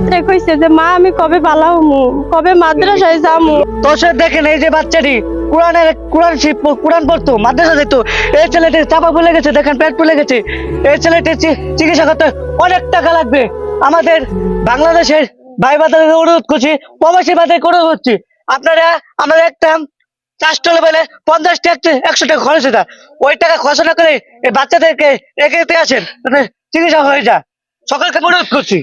রাত্রে কইছে যে মা আমি কবে বালা হমু, কবে মাদ্রাসায় যামু। তো সে দেখেন এই যে বাচ্চাটি কোরআন পড়তো, মাদ্রাসা যেত, এই ছেলেটির চাপা ফুলে গেছে, দেখেন পেট ফুলে গেছে। এই ছেলেটির চিকিৎসা করতে অনেক টাকা লাগবে। আমাদের বাংলাদেশের ভাই বাজারে অনুরোধ করছি, প্রবাসী বাজারে অনুরোধ করছি, আপনারা আমাদের একটা চাষটলে বলে 50 টাকা 100 টাকা খরচ এটা, ওই টাকা খরচ না করে এই বাচ্চাদেরকে এগিয়ে আসেন, চিকিৎসা হয়ে যা। সকলকে অনুরোধ করছি।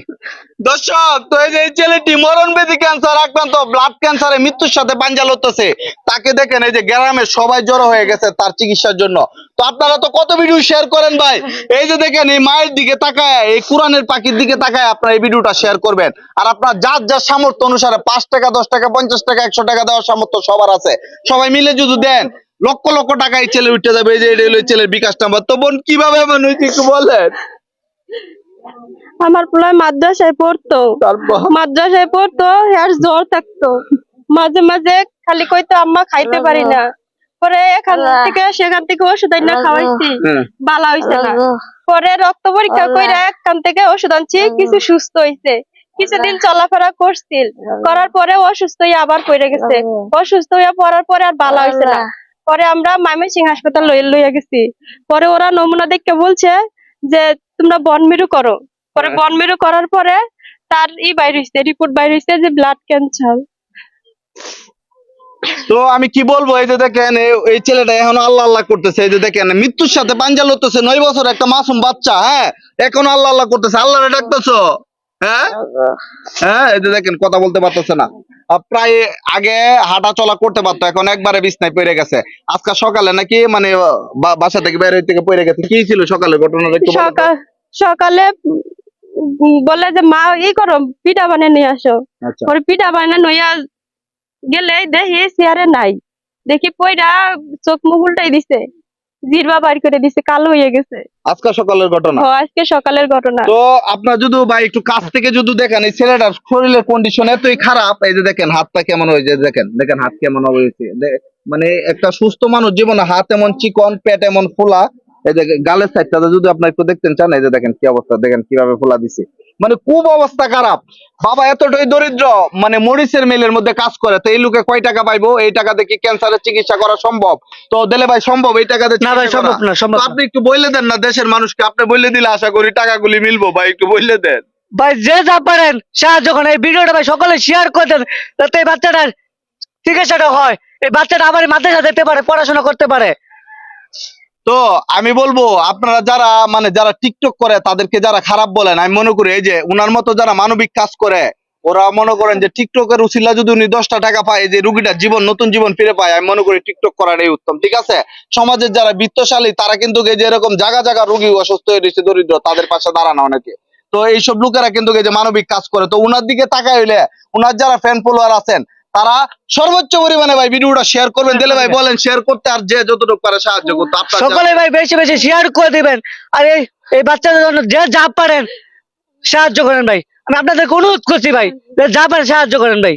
দর্শক, তো এই যে এই ছেলেটি মরণ ব্যাধি ক্যান্সার আক্রান্ত, ব্লাড ক্যান্সারে মৃত্যুর সাথে পাঞ্জা লড়তেছে, তাকে দেখেন এই যে গ্রামে সবাই জড়ো হয়ে গেছে তার চিকিৎসার জন্য। তো আপনারা তো কত ভিডিও শেয়ার করেন ভাই, এই যে দেখেন এই মায়ের দিকে তাকায়, এই কোরআনের পাখির দিকে তাকায় আপনারা এই ভিডিওটা শেয়ার করবেন। আর আপনার যার যার সামর্থ্য অনুসারে 5 টাকা 10 টাকা 50 টাকা 100 টাকা দেওয়ার সামর্থ্য সবার আছে, সবাই মিলে যদি দেন লক্ষ লক্ষ টাকা এই ছেলে উঠে যাবে। এই যে এটা হলো এই ছেলের বিকাশ নাম্বার। তো বোন কিভাবে মানুষ একটু বলেন। আমার পোলায় মাদ্রাসায় পড়তো, আর জ্বর থাকতো, মাঝে মাঝে খালি কইতো আম্মা খাইতে পারি না। পরে সেখান থেকে ওষুধ আইনা খাওয়াইছি, বালা হইছে না। পরে রক্ত পরীক্ষা কইরা এখান থেকে ওষুধ আনছি, কিছু সুস্থ হইছে, কিছুদিন চলাফেরা করছিল, করার পরে অসুস্থ হয়ে আবার পড়ে গেছে। অসুস্থ হইয়া পড়ার পরে আর বালা হইছে না। পরে আমরা ময়মনসিংহ হাসপাতাল লইয়া গেছি। পরে ওরা নমুনা দেখে বলছে যে তোমরা বনমেরু করো। পরে বনমেরু করার পরে তার রিপোর্ট বাইর হইছে যে ব্লাড ক্যান্সার। তো আমি কি বলবো, এই যে দেখেন এই ছেলেটা এখন আল্লাহ আল্লাহ করতেছে। এই যে দেখেন মৃত্যুর সাথে পাঞ্জা লড়তেছে, 9 বছর একটা মাসুম বাচ্চা, হ্যাঁ, এখন আল্লাহ আল্লাহ করতেছে। আল্লাহরে ডাকতেছো, হ্যাঁ হ্যাঁ, এই যে দেখেন কথা বলতে পারতেছে না। প্রায় আগে হাঁটা চলা করতে পারতো, এখন একবারে বিছনায় পড়ে গেছে। আজকে সকালে নাকি মানে বাসা থেকে বের হইতে পড়ে গেছে। কি ছিল সকালে ঘটনাটা একটু বলো তো। সকালে বলে যে মা করো, পিঠা বানিয়ে নিয়ে আসো। আচ্ছা। পরে পিঠা বানিয়ে নইয়া গেলে দেখি চেয়ারে নাই, দেখি পয়রা চোখ মুখ উল্টাই দিছে, জিরবা বাইর করে দিছে, কালো হয়ে গেছে। আজকে সকালের ঘটনা। আজকে সকালের ঘটনা। তো আপনার যদি ভাই একটু কাছ থেকে যদি দেখেন এই ছেলেটার শরীরের কন্ডিশন এতই খারাপ, এই যে দেখেন হাতটা কেমন হয়েছে, দেখেন দেখেন হাত কেমন হয়েছে। মানে একটা সুস্থ মানুষ জীবনে হাত এমন চিকন, পেট এমন ফোলা, এই যে গালের সাইডটা যদি আপনি একটু দেখতেন চান, এই যে দেখেন কি অবস্থা, দেখেন কিভাবে ফোলা দিছে। মানে খুব অবস্থা খারাপ। বাবা এতটাই দরিদ্র, মানে মরিচের মিলের মধ্যে কাজ করে। তো এই লোকে কয় টাকা পাইবো? এই টাকা দিয়ে ক্যান্সারের চিকিৎসা করা সম্ভব? তো দিলে ভাই সম্ভব এই টাকা দিয়ে? না ভাই, সম্ভব না, সম্ভব না। আপনি একটু বলে দেন না দেশের মানুষকে, আপনি বলে দিলে আশা করি টাকাগুলি মিলবো। ভাই একটু বলে দেন ভাই, যে যা পারেন সাহায্য করেন। এই ভিডিওটা ভাই সকলে শেয়ার করে দেন, যাতে এই বাচ্চাটার চিকিৎসাটা হয়, এই বাচ্চাটা আবার মাদ্রাসা যেতে পারে, পড়াশোনা করতে পারে। তো আমি বলবো আপনারা যারা মানে যারা টিকটক করে তাদেরকে যারা খারাপ বলেন, আমি মনে করি এই যে উনার মতো যারা মানবিক কাজ করে, ওরা মনে করেন যে টিকটকের উসিলা যদি উনি 10টা টাকা পায়, যে রুগীটা নতুন জীবন ফিরে পায়, আমি মনে করি টিকটক করাটাই উত্তম। ঠিক আছে, সমাজের যারা বিত্তশালী তারা কিন্তু এই যে এরকম জায়গা জায়গা রুগী অসুস্থ হয়ে রয়েছে, দরিদ্র, তাদের পাশে দাঁড়ানো অনেকে। তো এইসব লোকেরা কিন্তু এই যে মানবিক কাজ করে। তো উনার দিকে তাকায় হইলে উনার যারা ফ্যান ফলোয়ার আছেন তারা সর্বোচ্চ পরিমাণে ভাই ভিডিওটা শেয়ার করবেন। দিলে ভাই বলেন শেয়ার করতে, আর যে যতটুকু পারে সাহায্য করতে। সকলে ভাই বেশি বেশি শেয়ার করে দিবেন, আর এই বাচ্চাদের জন্য যে যা পারেন সাহায্য করেন ভাই। আমি আপনাদেরকে অনুরোধ করছি ভাই, যে যা পারেন সাহায্য করেন ভাই।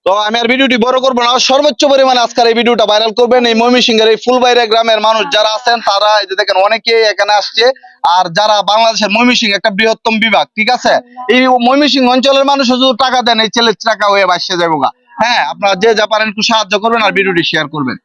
তো আমি আর ভিডিওটি বড় করবো না, সর্বোচ্চ পরিমাণে আজকের এই ভিডিওটা ভাইরাল করবেন। এই ময়মনসিংহের এই ফুলবাইরা গ্রামের মানুষ যারা আছেন তারা এই যে দেখেন অনেকেই এখানে আসছে, আর যারা বাংলাদেশের ময়মনসিংহ একটা বৃহত্তম বিভাগ, ঠিক আছে, এই ময়মনসিংহ অঞ্চলের মানুষ যদি টাকা দেন এই ছেলের টাকা হয়ে বাসে যাবো। হ্যাঁ, আপনারা যে যা পারেন একটু সাহায্য করবেন আর ভিডিওটি শেয়ার করবেন।